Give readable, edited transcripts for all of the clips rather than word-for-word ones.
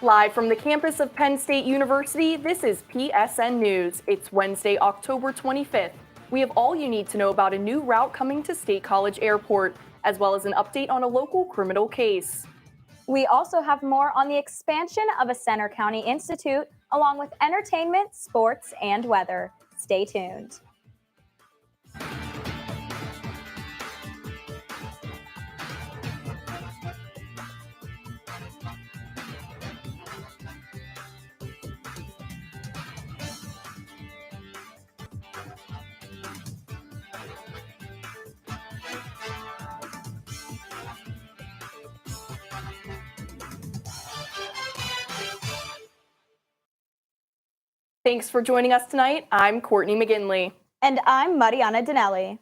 Live from the campus of Penn State University, this is PSN News. It's Wednesday, October 25th. We have all you need to know about a new route coming to State College Airport, as well as an update on a local criminal case. We also have more on the expansion of a Center County Institute, along with entertainment, sports, and weather. Stay tuned. Thanks for joining us tonight. I'm Courtney McGinley. And I'm Marianna Daniele.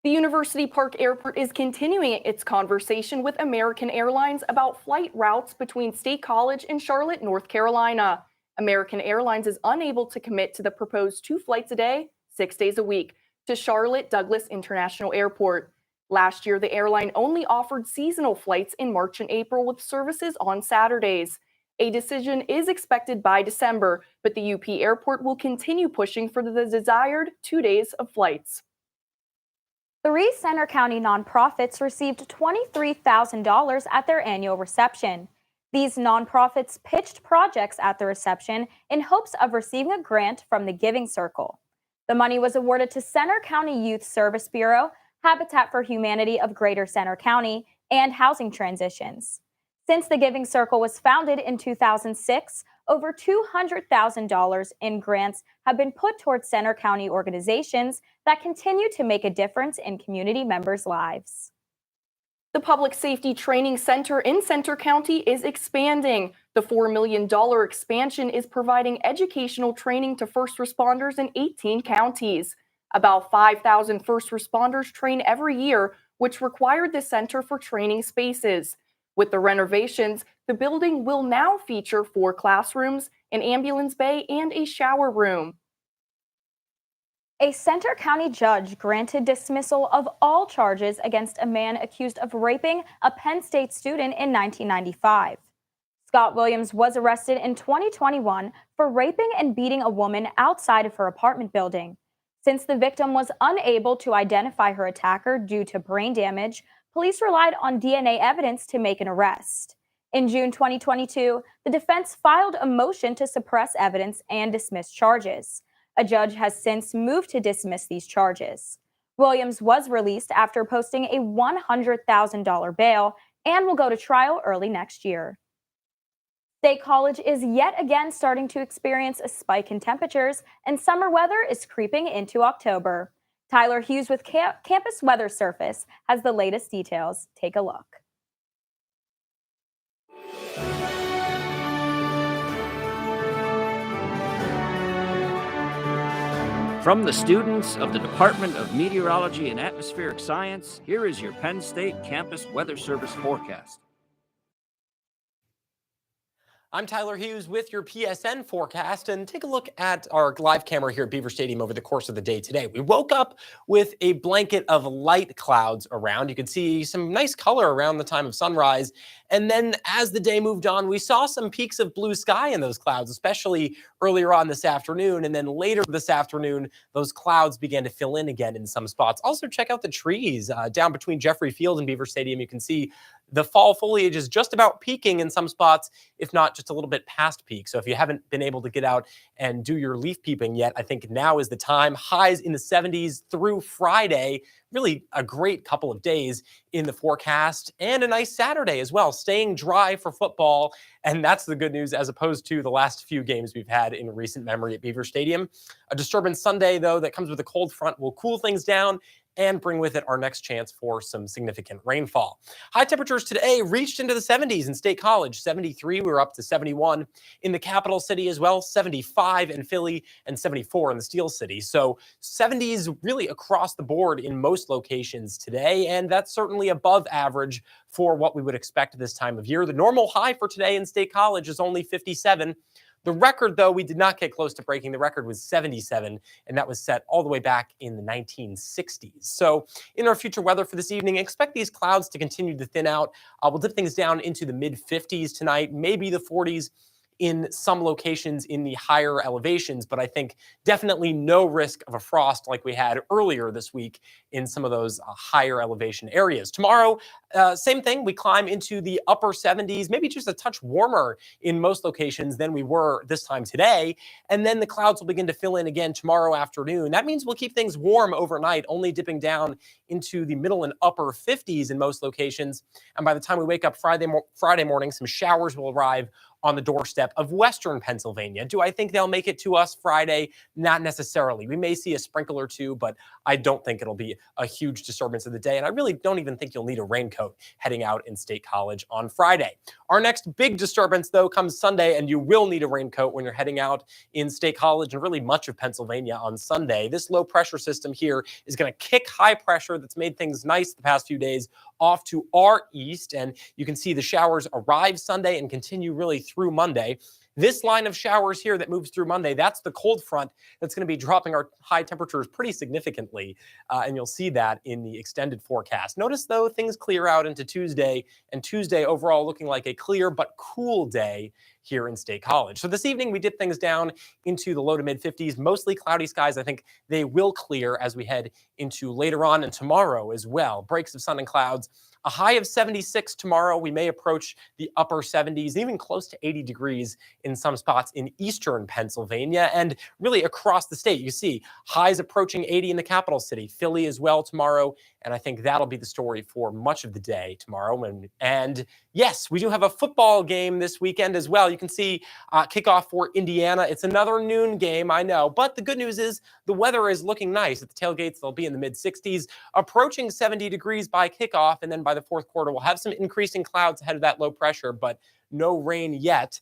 The University Park Airport is continuing its conversation with American Airlines about flight routes between State College and Charlotte, North Carolina. American Airlines is unable to commit to the proposed 2 flights a day, 6 days a week, to Charlotte Douglas International Airport. Last year, the airline only offered seasonal flights in March and April with services on Saturdays. A decision is expected by December, but the UP Airport will continue pushing for the desired 2 days of flights. 3 Center County nonprofits received $23,000 at their annual reception. These nonprofits pitched projects at the reception in hopes of receiving a grant from the Giving Circle. The money was awarded to Center County Youth Service Bureau, Habitat for Humanity of Greater Center County, and Housing Transitions. Since the Giving Circle was founded in 2006, over $200,000 in grants have been put towards Center County organizations that continue to make a difference in community members' lives. The Public Safety Training Center in Center County is expanding. The $4 million expansion is providing educational training to first responders in 18 counties. About 5,000 first responders train every year, which required the center for training spaces. With the renovations, the building will now feature 4 classrooms, an ambulance bay, and a shower room. A Center County judge granted dismissal of all charges against a man accused of raping a Penn State student in 1995. Scott Williams was arrested in 2021 for raping and beating a woman outside of her apartment building. Since the victim was unable to identify her attacker due to brain damage, police relied on DNA evidence to make an arrest. In June 2022, the defense filed a motion to suppress evidence and dismiss charges. A judge has since moved to dismiss these charges. Williams was released after posting a $100,000 bail and will go to trial early next year. State College is yet again starting to experience a spike in temperatures, and summer weather is creeping into October. Tyler Hughes with Campus Weather Service has the latest details. Take a look. From the students of the Department of Meteorology and Atmospheric Science, here is your Penn State Campus Weather Service forecast. I'm Tyler Hughes with your PSN forecast, and take a look at our live camera here at Beaver Stadium over the course of the day today. We woke up with a blanket of light clouds around. You could see some nice color around the time of sunrise. And then as the day moved on, we saw some peaks of blue sky in those clouds, especially earlier on this afternoon. And then later this afternoon, those clouds began to fill in again in some spots. Also, check out the trees down between Jeffrey Field and Beaver Stadium. You can see the fall foliage is just about peaking in some spots, if not just a little bit past peak. So if you haven't been able to get out and do your leaf peeping yet, I think now is the time. Highs in the 70s through Friday. Really a great couple of days in the forecast, and a nice Saturday as well, staying dry for football. And that's the good news as opposed to the last few games we've had in recent memory at Beaver Stadium. A disturbance Sunday, though, that comes with a cold front will cool things down and bring with it our next chance for some significant rainfall. High temperatures today reached into the 70s in State College. 73, we were up to 71 in the capital city as well, 75 in Philly, and 74 in the Steel City. So 70s really across the board in most locations today, and that's certainly above average for what we would expect this time of year. The normal high for today in State College is only 57. The record, though, we did not get close to breaking. The record was 77, and that was set all the way back in the 1960s. So in our future weather for this evening, expect these clouds to continue to thin out. We'll dip things down into the mid-50s tonight, maybe the 40s in some locations in the higher elevations, but I think definitely no risk of a frost like we had earlier this week in some of those higher elevation areas. Tomorrow, same thing. We climb into the upper 70s, maybe just a touch warmer in most locations than we were this time today. And then the clouds will begin to fill in again tomorrow afternoon. That means we'll keep things warm overnight, only dipping down into the middle and upper 50s in most locations. And by the time we wake up Friday morning, some showers will arrive on the doorstep of western Pennsylvania. Do I think they'll make it to us Friday? Not necessarily. We may see a sprinkle or two, but I don't think it'll be a huge disturbance of the day. And I really don't even think you'll need a raincoat heading out in State College on Friday. Our next big disturbance, though, comes Sunday, and you will need a raincoat when you're heading out in State College and really much of Pennsylvania on Sunday. This low pressure system here is going to kick high pressure that's made things nice the past few days off to our east, and you can see the showers arrive Sunday and continue really through Monday. This line of showers here that moves through Monday, that's the cold front that's going to be dropping our high temperatures pretty significantly, and you'll see that in the extended forecast. Notice, though, things clear out into Tuesday, and Tuesday overall looking like a clear but cool day here in State College. So this evening, we dip things down into the low to mid 50s, mostly cloudy skies. I think they will clear as we head into later on and tomorrow as well. Breaks of sun and clouds. A high of 76 tomorrow. We may approach the upper 70s, even close to 80 degrees in some spots in eastern Pennsylvania and really across the state. You see highs approaching 80 in the capital city, Philly as well tomorrow. And I think that'll be the story for much of the day tomorrow. And yes, we do have a football game this weekend as well. You can see kickoff for Indiana. It's another noon game, I know. But the good news is the weather is looking nice. At the tailgates, they'll be in the mid-60s, approaching 70 degrees by kickoff. And then by the fourth quarter, we'll have some increasing clouds ahead of that low pressure, but no rain yet.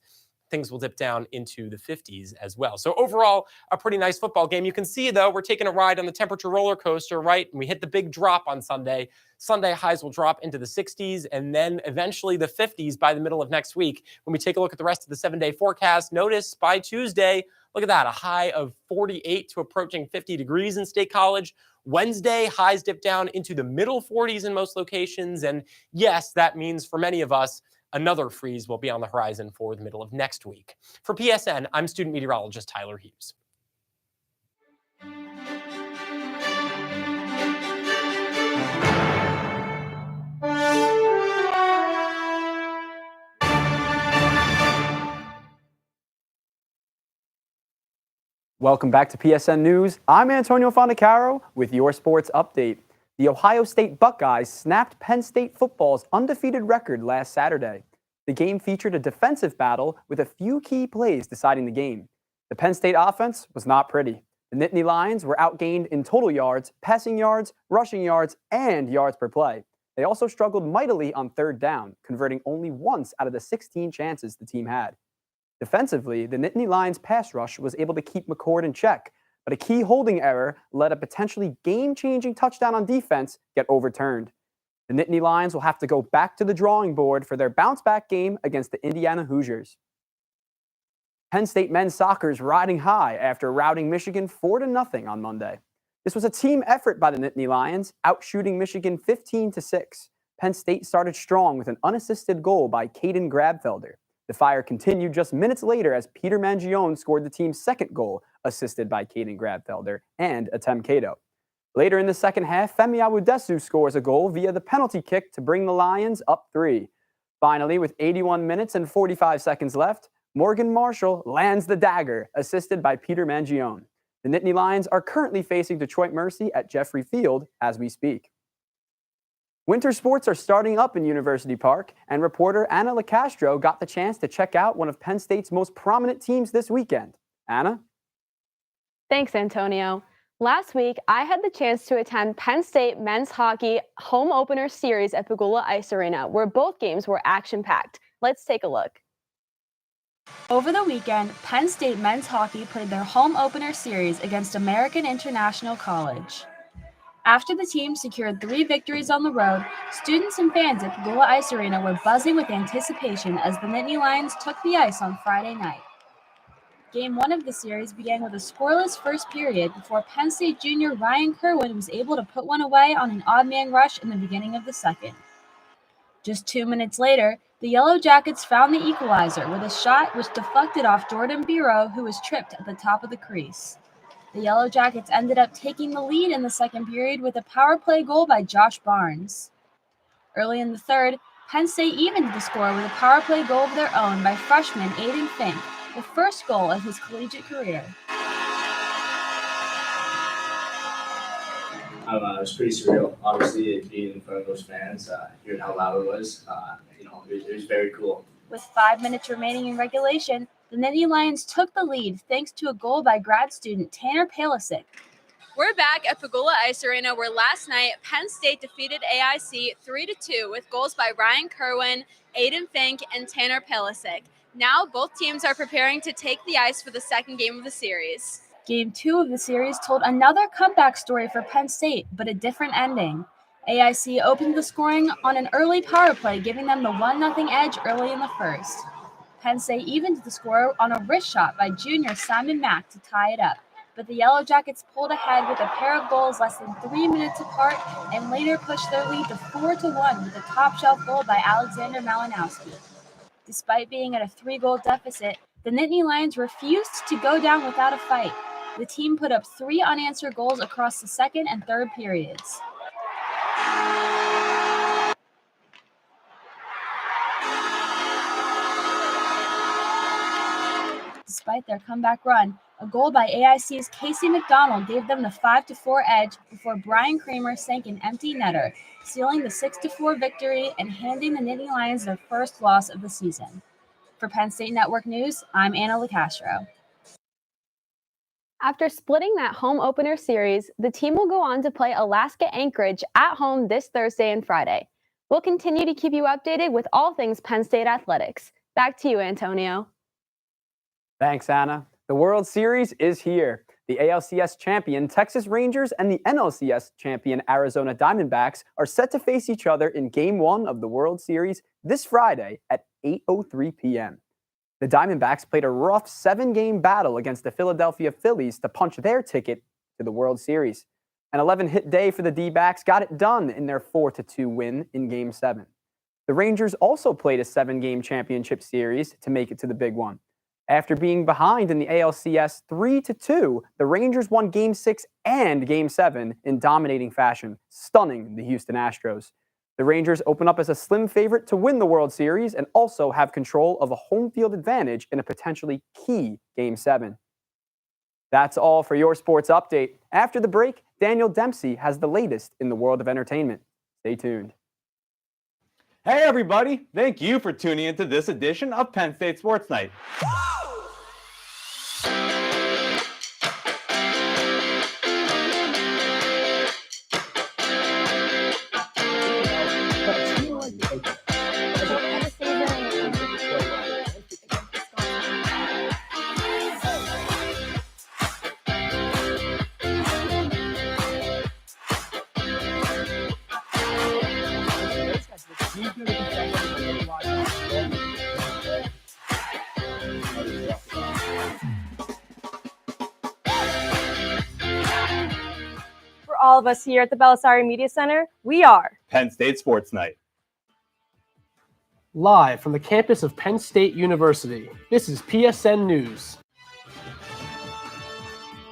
Things will dip down into the 50s as well. So overall, a pretty nice football game. You can see, though, we're taking a ride on the temperature roller coaster, right? And we hit the big drop on Sunday. Sunday highs will drop into the 60s and then eventually the 50s by the middle of next week. When we take a look at the rest of the 7-day forecast, notice by Tuesday, look at that, a high of 48 to approaching 50 degrees in State College. Wednesday, highs dip down into the middle 40s in most locations. And yes, that means for many of us, another freeze will be on the horizon for the middle of next week. For PSN, I'm student meteorologist Tyler Hughes. Welcome back to PSN News. I'm Antonio Fondacaro with your sports update. The Ohio State Buckeyes snapped Penn State football's undefeated record last Saturday. The game featured a defensive battle with a few key plays deciding the game. The Penn State offense was not pretty. The Nittany Lions were outgained in total yards, passing yards, rushing yards, and yards per play. They also struggled mightily on third down, converting only once out of the 16 chances the team had. Defensively, the Nittany Lions pass rush was able to keep McCord in check, but a key holding error let a potentially game-changing touchdown on defense get overturned. The Nittany Lions will have to go back to the drawing board for their bounce-back game against the Indiana Hoosiers. Penn State men's soccer is riding high after routing Michigan 4-0 on Monday. This was a team effort by the Nittany Lions, outshooting Michigan 15-6. Penn State started strong with an unassisted goal by Caden Grabfelder. The fire continued just minutes later as Peter Mangione scored the team's second goal, assisted by Caden Grabfelder and Atem Cato. Later in the second half, Femi Awudesu scores a goal via the penalty kick to bring the Lions up 3. Finally, with 81 minutes and 45 seconds left, Morgan Marshall lands the dagger, assisted by Peter Mangione. The Nittany Lions are currently facing Detroit Mercy at Jeffrey Field as we speak. Winter sports are starting up in University Park, and reporter Anna LaCastro got the chance to check out one of Penn State's most prominent teams this weekend. Anna? Thanks, Antonio. Last week, I had the chance to attend Penn State men's hockey home opener series at Pegula Ice Arena, where both games were action-packed. Let's take a look. Over the weekend, Penn State men's hockey played their home opener series against American International College. After the team secured 3 victories on the road, students and fans at Pegula Ice Arena were buzzing with anticipation as the Nittany Lions took the ice on Friday night. Game 1 of the series began with a scoreless first period before Penn State junior Ryan Kerwin was able to put one away on an odd man rush in the beginning of the second. Just 2 minutes later, the Yellow Jackets found the equalizer with a shot which deflected off Jordan Biro, who was tripped at the top of the crease. The Yellow Jackets ended up taking the lead in the second period with a power play goal by Josh Barnes. Early in the third, Penn State evened the score with a power play goal of their own by freshman Aiden Fink, the first goal of his collegiate career. It was pretty surreal. Obviously, being in front of those fans, hearing how loud it was, it was very cool. With 5 minutes remaining in regulation, the Nittany Lions took the lead thanks to a goal by grad student Tanner Palisic. We're back at Pagula Ice Arena, where last night Penn State defeated AIC 3-2 with goals by Ryan Kerwin, Aiden Fink, and Tanner Palisic. Now both teams are preparing to take the ice for the second game of the series. Game 2 of the series told another comeback story for Penn State, but a different ending. AIC opened the scoring on an early power play, giving them the 1-0 edge early in the first. Penn State evened the score on a wrist shot by junior Simon Mack to tie it up, but the Yellow Jackets pulled ahead with a pair of goals less than 3 minutes apart and later pushed their lead to 4-1 with a top-shelf goal by Alexander Malinowski. Despite being at a 3-goal deficit, the Nittany Lions refused to go down without a fight. The team put up 3 unanswered goals across the second and third periods. Despite their comeback run, a goal by AIC's Casey McDonald gave them the 5-4 edge before Brian Kramer sank an empty netter, sealing the 6-4 victory and handing the Nittany Lions their first loss of the season. For Penn State Network News, I'm Anna LaCastro. After splitting that home opener series, the team will go on to play Alaska Anchorage at home this Thursday and Friday. We'll continue to keep you updated with all things Penn State athletics. Back to you, Antonio. Thanks, Anna. The World Series is here. The ALCS champion Texas Rangers and the NLCS champion Arizona Diamondbacks are set to face each other in Game 1 of the World Series this Friday at 8:03 p.m. The Diamondbacks played a rough 7-game battle against the Philadelphia Phillies to punch their ticket to the World Series. An 11-hit day for the D-backs got it done in their 4-2 win in Game 7. The Rangers also played a 7-game championship series to make it to the big one. After being behind in the ALCS 3-2, the Rangers won Game 6 and Game 7 in dominating fashion, stunning the Houston Astros. The Rangers open up as a slim favorite to win the World Series and also have control of a home field advantage in a potentially key Game 7. That's all for your sports update. After the break, Daniel Dempsey has the latest in the world of entertainment. Stay tuned. Hey everybody, thank you for tuning into this edition of Penn State Sports Night. For all of us here at the Belisari Media Center, we are Penn State Sports Night. Live from the campus of Penn State University, this is PSN News.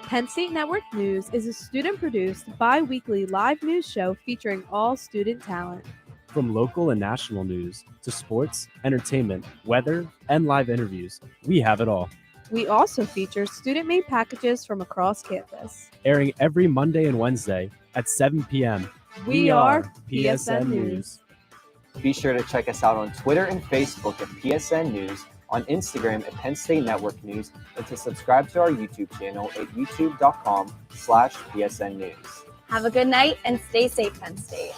Penn State Network News is a student-produced, bi-weekly live news show featuring all student talent. From local and national news to sports, entertainment, weather, and live interviews, we have it all. We also feature student-made packages from across campus. Airing every Monday and Wednesday at 7 p.m. We are PSN News. Be sure to check us out on Twitter and Facebook at PSN News, on Instagram at Penn State Network News, and to subscribe to our YouTube channel at youtube.com/PSN News. Have a good night and stay safe, Penn State.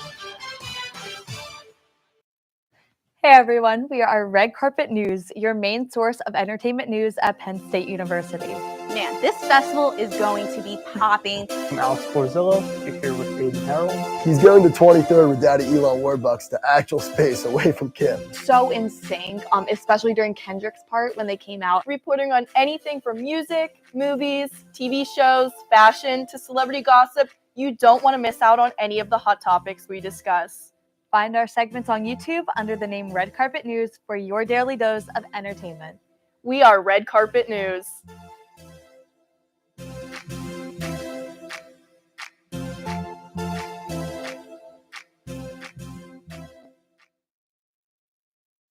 Hey everyone, we are Red Carpet News, your main source of entertainment news at Penn State University. Man, this festival is going to be popping. I'm Alex Porzillo, here with Aiden Harrell. He's going to 23rd with Daddy Elon Warbucks to actual space away from Kim. So in sync, especially during Kendrick's part when they came out. Reporting on anything from music, movies, TV shows, fashion, to celebrity gossip. You don't want to miss out on any of the hot topics we discuss. Find our segments on YouTube under the name Red Carpet News for your daily dose of entertainment. We are Red Carpet News.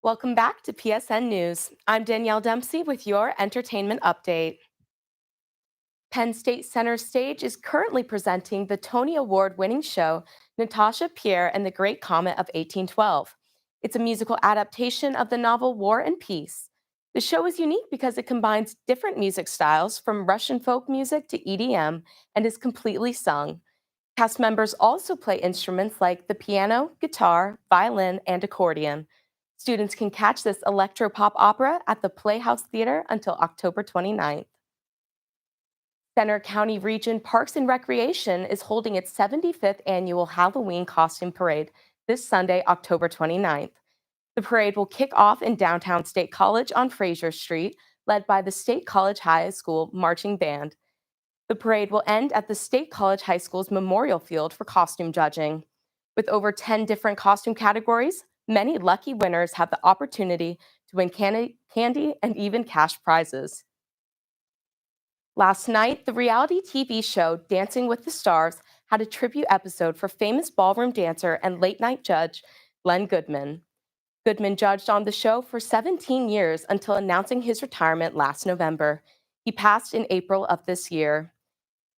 Welcome back to PSN News. I'm Danielle Dempsey with your entertainment update. Penn State Center Stage is currently presenting the Tony Award-winning show Natasha Pierre and the Great Comet of 1812. It's a musical adaptation of the novel War and Peace. The show is unique because it combines different music styles from Russian folk music to EDM and is completely sung. Cast members also play instruments like the piano, guitar, violin, and accordion. Students can catch this electro-pop opera at the Playhouse Theater until October 29th. Center County Region Parks and Recreation is holding its 75th annual Halloween costume parade this Sunday, October 29th. The parade will kick off in downtown State College on Fraser Street, led by the State College High School Marching Band. The parade will end at the State College High School's Memorial Field for costume judging. With over 10 different costume categories, many lucky winners have the opportunity to win candy and even cash prizes. Last night, the reality TV show Dancing with the Stars had a tribute episode for famous ballroom dancer and late-night judge Len Goodman. Goodman judged on the show for 17 years until announcing his retirement last November. He passed in April of this year.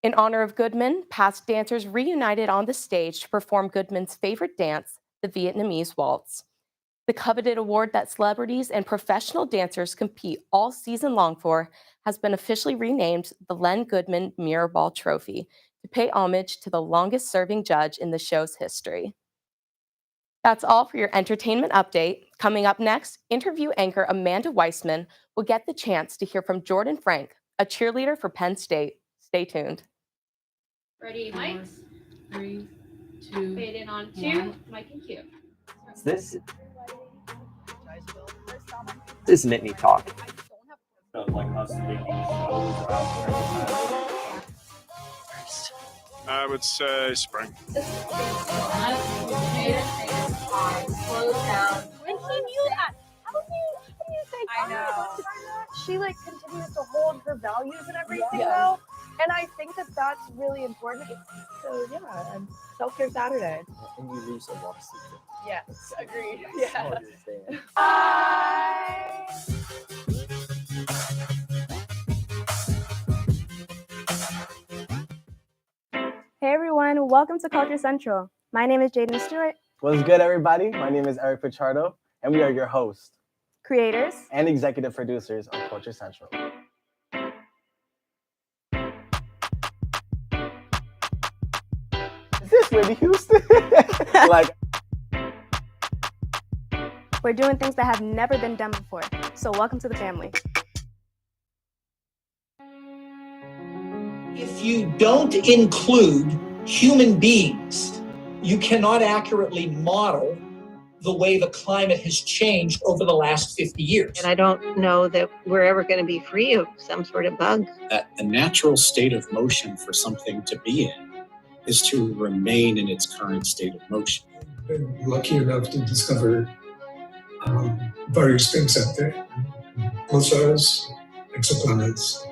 In honor of Goodman, past dancers reunited on the stage to perform Goodman's favorite dance, the Vietnamese waltz. The coveted award that celebrities and professional dancers compete all season long for has been officially renamed the Len Goodman Mirror Ball Trophy to pay homage to the longest-serving judge in the show's history. That's all for your entertainment update. Coming up next, interview anchor Amanda Weissman will get the chance to hear from Jordan Frank, a cheerleader for Penn State. Stay tuned. Ready, mics? 3, 2, fade in on 2, mic and cue. This is Nittany Talk. I would say spring. Slow down. When he knew that, how do you say I know. she continues to hold her values and everything though, and I think that that's really important. So yeah, and self-care Saturday. And you lose a lot of sleep. Yes, agreed. Yeah. Hey everyone, welcome to Culture Central. My name is Jaden Stewart, What's good, everybody? My name is Eric Pichardo, and we are your hosts creators and executive producers of Culture Central. Is this Whitney Houston? We're doing things that have never been done before. So welcome to the family. If you don't include human beings, you cannot accurately model the way the climate has changed over the last 50 years. And I don't know that we're ever going to be free of some sort of bug. That the natural state of motion for something to be in is to remain in its current state of motion. Been lucky enough to discover various things out there, pulsars, exoplanets,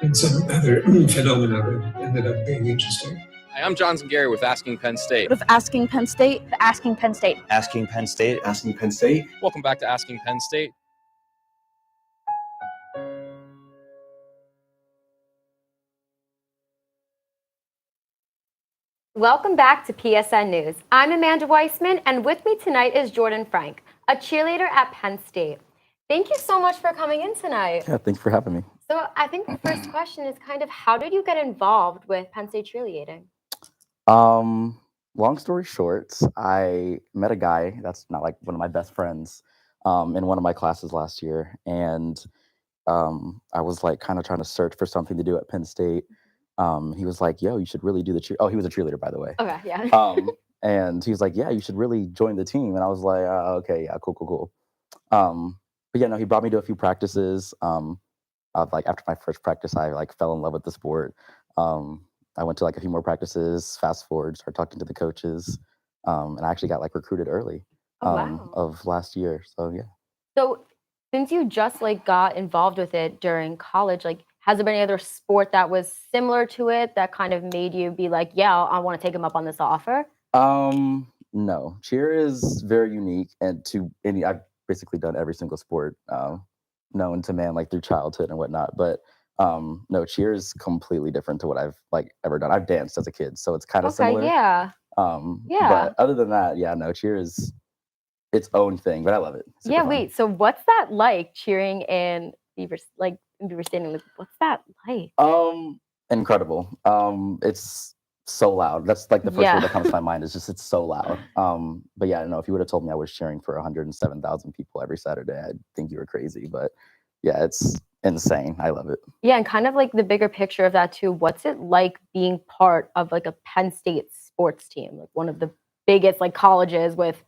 and some other phenomena that ended up being interesting. Hi, I'm Johnson Gary with Asking Penn State. With Asking Penn State, Asking Penn State. Asking Penn State. Asking Penn State. Welcome back to Asking Penn State. Welcome back to PSN News. I'm Amanda Weissman, and with me tonight is Jordan Frank, a cheerleader at Penn State. Thank you so much for coming in tonight. Yeah, thanks for having me. So I think the first question is kind of how did you get involved with Penn State cheerleading? long story short, I met a guy that's not like one of my best friends in one of my classes last year, and I was like kind of trying to search for something to do at Penn State. He was like, "Yo, you should really do the cheer." Oh, he was a cheerleader, by the way. Okay, yeah. And he was like, "Yeah, you should really join the team." And I was like, "Okay, yeah, cool, cool, cool." But yeah, no, he brought me to a few practices. Like after my first practice, I like fell in love with the sport. I went to like a few more practices. Fast forward, started talking to the coaches, and I actually got like recruited early Oh, wow. of last year. So yeah. So since you just like got involved with it during college, like has there been any other sport that was similar to it that kind of made you be like, yeah, I want to take him up on this offer? No, cheer is very unique, and to any, I've basically done every single sport known to man, like through childhood and whatnot. But no, cheer is completely different to what I've like ever done. I've danced as a kid, so it's kind of Okay, similar. yeah. Yeah. But other than that, yeah, no, cheer is its own thing, but I love it. Super Yeah, fun. wait. So what's that like cheering in Beaver Stadium? Like, what's that like? Incredible. It's so loud. That's like the first word that comes to my mind is just it's so loud. But yeah, I don't know if you would have told me I was cheering for 107,000 people every Saturday, I'd think you were crazy. But yeah, it's insane. I love it. Yeah, and kind of like the bigger picture of that too. What's it like being part of like a Penn State sports team, like one of the biggest like colleges with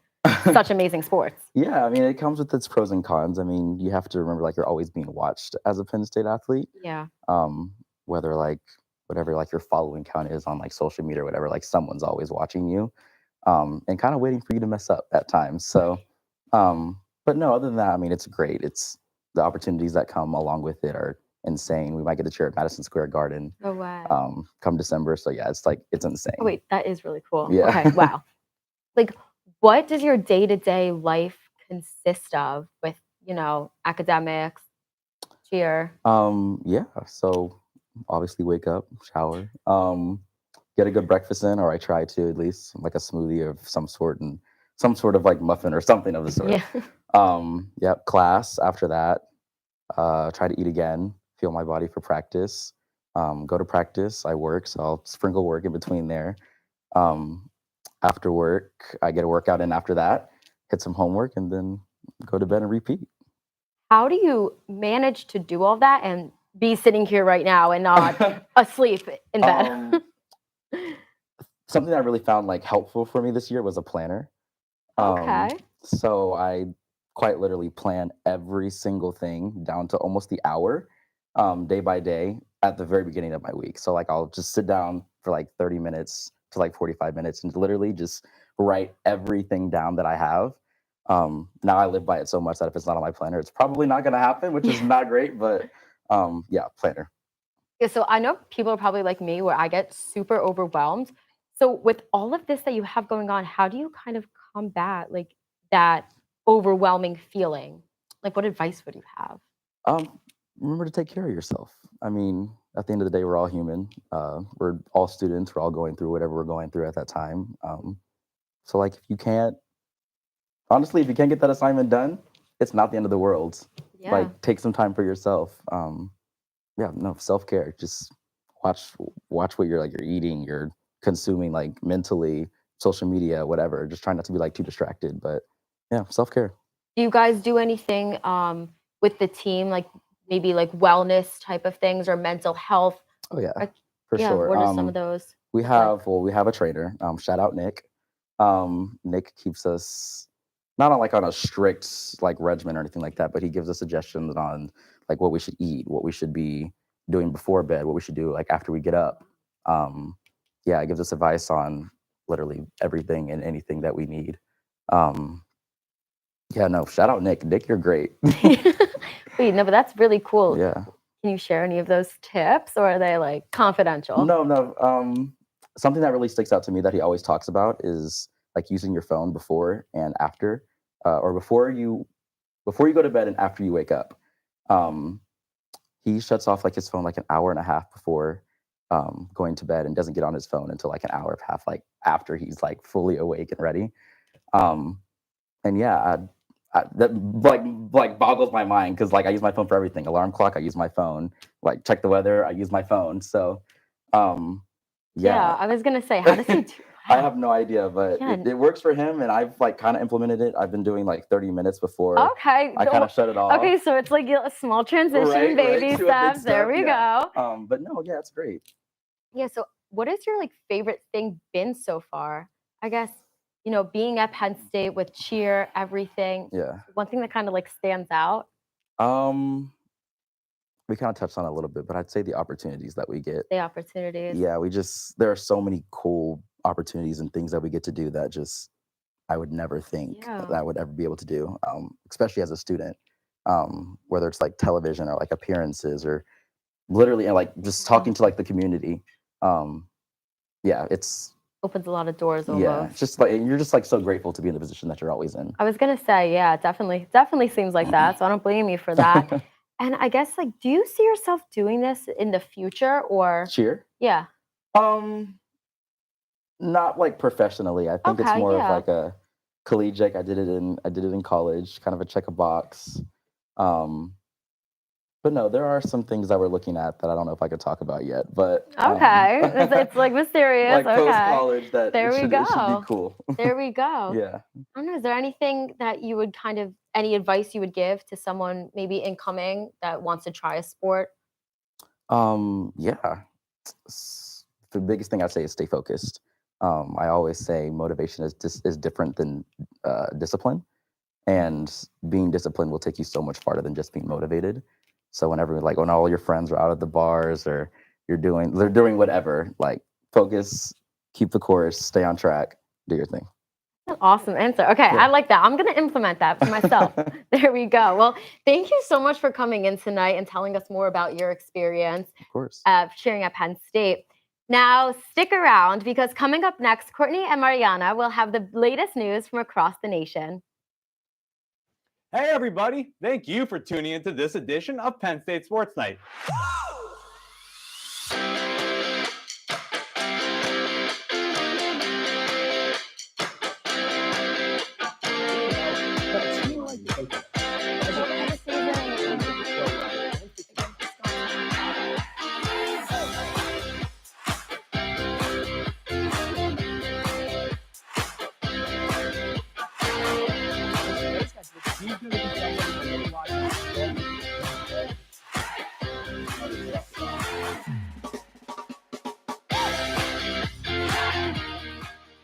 such amazing sports? Yeah, I mean, it comes with its pros and cons. I mean, you have to remember like you're always being watched as a Penn State athlete. Yeah. Whether like whatever like your following count is on like social media or whatever, like someone's always watching you, and kind of waiting for you to mess up at times. So, but no, other than that, I mean, it's great. It's the opportunities that come along with it are insane. We might get to cheer at Madison Square Garden. Oh wow. Come December. So yeah, it's like it's insane. Oh wait, that is really cool. Yeah. Okay, wow. Like, what does your day-to-day life consist of with, academics, cheer? Yeah. So obviously wake up, shower, get a good breakfast in, or I try to at least like a smoothie of some sort and some sort of like muffin or something of the sort. Yeah. Yep, class after that. Try to eat again, feel my body for practice. Go to practice, I work, so I'll sprinkle work in between there. After work, I get a workout in after that, hit some homework, and then go to bed and repeat. How do you manage to do all that and be sitting here right now and not asleep in bed? Something that I really found like helpful for me this year was a planner. Okay. So I quite literally plan every single thing down to almost the hour, day by day at the very beginning of my week. So like I'll just sit down for like 30 minutes to like 45 minutes and literally just write everything down that I have. Now I live by it so much that if it's not on my planner, it's probably not going to happen, which is not great, but yeah, planner. Yeah, so I know people are probably like me where I get super overwhelmed. So with all of this that you have going on, how do you kind of combat like that overwhelming feeling? Like what advice would you have? Remember to take care of yourself. I mean, at the end of the day, we're all human. We're all students. We're all going through whatever we're going through at that time. So like if you can't get that assignment done, it's not the end of the world. Yeah. Like take some time for yourself. Yeah, no, self-care. Just watch what you're eating, you're consuming like mentally, social media, whatever. Just try not to be like too distracted. But yeah, self-care. Do you guys do anything with the team, like maybe like wellness type of things or mental health? Oh yeah, for Yeah, sure. what are some of those? We have a trainer. Shout out Nick. Nick keeps us not on a strict like regimen or anything like that, but he gives us suggestions on like what we should eat, what we should be doing before bed, what we should do like after we get up. Yeah, it gives us advice on literally everything and anything that we need. Yeah, no, shout out Nick. Nick, you're great. Wait, no, but that's really cool. Yeah. Can you share any of those tips or are they like confidential? No. Something that really sticks out to me that he always talks about is like using your phone before and after, or before you go to bed and after you wake up. He shuts off like his phone like an hour and a half before going to bed and doesn't get on his phone until like an hour and a half like after he's like fully awake and ready. And yeah, that like boggles my mind because like I use my phone for everything. Alarm clock, I use my phone. Like check the weather, I use my phone. So Yeah, I was gonna say, how I have no idea, but Yeah. it works for him, and I've like kind of implemented it. I've been doing like 30 minutes before Okay. I kind of shut it off. Okay, so it's like a small transition, Right, baby to a big steps. There step, we yeah. go. But no, yeah, it's great. Yeah, so what is your like favorite thing been so far? I guess, being at Penn State with cheer, everything. Yeah. One thing that kind of like stands out, We kind of touched on it a little bit, but I'd say the opportunities that we get. the opportunities. Yeah, there are so many cool opportunities and things that we get to do that just I would never think Yeah. that I would ever be able to do, especially as a student. Whether it's like television or like appearances or literally and like just talking to like the community. Yeah, it's Opens a lot of doors yeah, almost. it's just like you're just like so grateful to be in the position that you're always in. I was gonna say, yeah, definitely seems like that. So I don't blame you for that. And I guess like, do you see yourself doing this in the future or Cheer? yeah? Not like professionally. I think it's Okay, more of yeah. like a collegiate. I did it in college, kind of a check a box. But no, there are some things that we're looking at that I don't know if I could talk about yet. But Okay, it's like mysterious. like Okay, post college, that there we it should go. be cool. There we go. Yeah. I don't know. Is there anything that you would any advice you would give to someone maybe incoming that wants to try a sport? Yeah. The biggest thing I'd say is stay focused. I always say motivation is different than discipline, and being disciplined will take you so much farther than just being motivated. So whenever like when all your friends are out at the bars or they're doing whatever, like focus, keep the course, stay on track, do your thing. An awesome answer. Okay, Yeah. I like that. I'm going to implement that for myself. There we go. Well, thank you so much for coming in tonight and telling us more about your experience Of course. cheering at Penn State. Now, stick around because coming up next, Courtney and Marianna will have the latest news from across the nation. Hey, everybody. Thank you for tuning into this edition of Penn State Sports Night.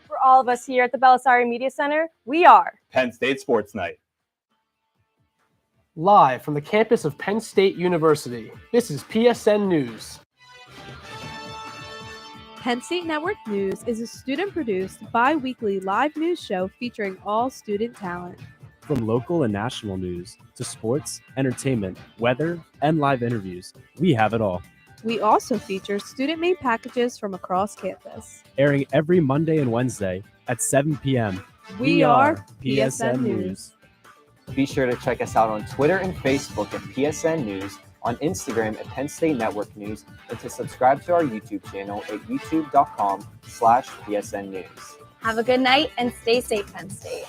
For all of us here at the Belisari Media Center, we are Penn State Sports Night. Live from the campus of Penn State University, this is PSN News. Penn State Network News is a student-produced, bi-weekly live news show featuring all student talent. From local and national news to sports, entertainment, weather, and live interviews, we have it all. We also feature student-made packages from across campus. Airing every Monday and Wednesday at 7 p.m. We are PSN News. Be sure to check us out on Twitter and Facebook at PSN News, on Instagram at Penn State Network News, and to subscribe to our YouTube channel at youtube.com/PSN News. Have a good night and stay safe, Penn State.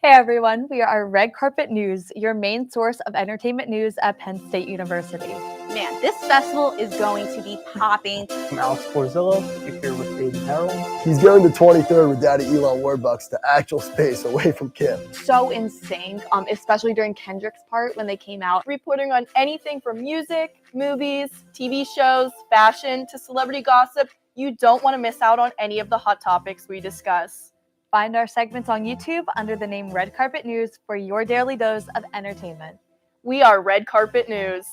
Hey everyone, we are Red Carpet News, your main source of entertainment news at Penn State University. Man, this festival is going to be popping. I'm Alex Porzillo, here with Aiden Harold. He's going to 23rd with Daddy Elon Warbucks to actual space away from Kim. So insane, especially during Kendrick's part when they came out. Reporting on anything from music, movies, TV shows, fashion, to celebrity gossip. You don't want to miss out on any of the hot topics we discuss. Find our segments on YouTube under the name Red Carpet News for your daily dose of entertainment. We are Red Carpet News.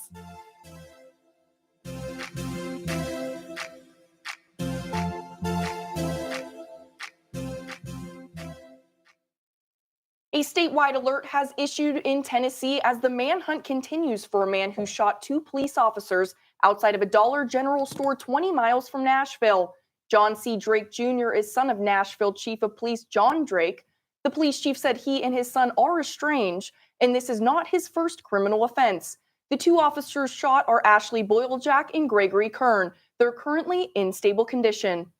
A statewide alert has issued in Tennessee as the manhunt continues for a man who shot 2 police officers outside of a Dollar General store 20 miles from Nashville. John C. Drake Jr. is son of Nashville Chief of Police John Drake. The police chief said he and his son are estranged, and this is not his first criminal offense. The 2 officers shot are Ashley Boylejack and Gregory Kern. They're currently in stable condition.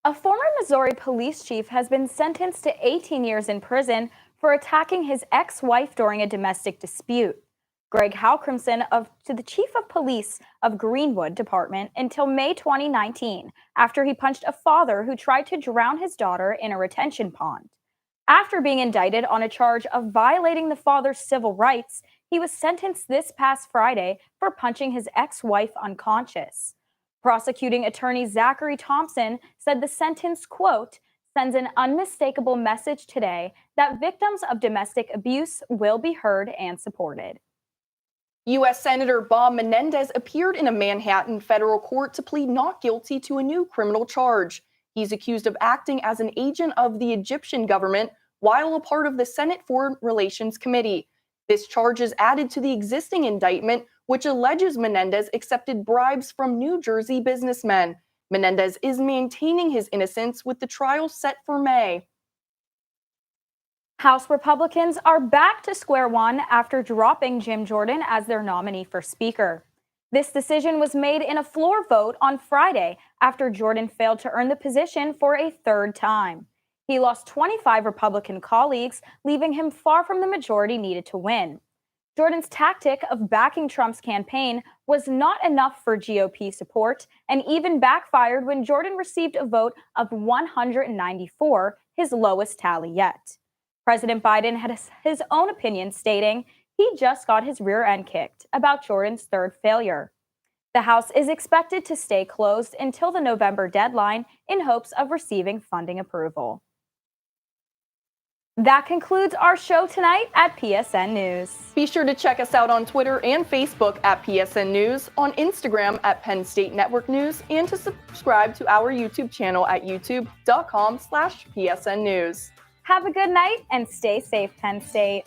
A former Missouri police chief has been sentenced to 18 years in prison for attacking his ex-wife during a domestic dispute. Greg Halcrimson to the chief of police of Greenwood Department until May 2019 after he punched a father who tried to drown his daughter in a retention pond. After being indicted on a charge of violating the father's civil rights, he was sentenced this past Friday for punching his ex-wife unconscious. Prosecuting attorney Zachary Thompson said the sentence, quote, sends an unmistakable message today that victims of domestic abuse will be heard and supported. U.S. Senator Bob Menendez appeared in a Manhattan federal court to plead not guilty to a new criminal charge. He's accused of acting as an agent of the Egyptian government while a part of the Senate Foreign Relations Committee. This charge is added to the existing indictment, which alleges Menendez accepted bribes from New Jersey businessmen. Menendez is maintaining his innocence with the trial set for May. House Republicans are back to square one after dropping Jim Jordan as their nominee for Speaker. This decision was made in a floor vote on Friday after Jordan failed to earn the position for a third time. He lost 25 Republican colleagues, leaving him far from the majority needed to win. Jordan's tactic of backing Trump's campaign was not enough for GOP support and even backfired when Jordan received a vote of 194, his lowest tally yet. President Biden had his own opinion, stating he just got his rear end kicked about Jordan's third failure. The House is expected to stay closed until the November deadline in hopes of receiving funding approval. That concludes our show tonight at PSN News. Be sure to check us out on Twitter and Facebook at PSN News, on Instagram at Penn State Network News, and to subscribe to our YouTube channel at youtube.com/PSN News. Have a good night and stay safe, Penn State.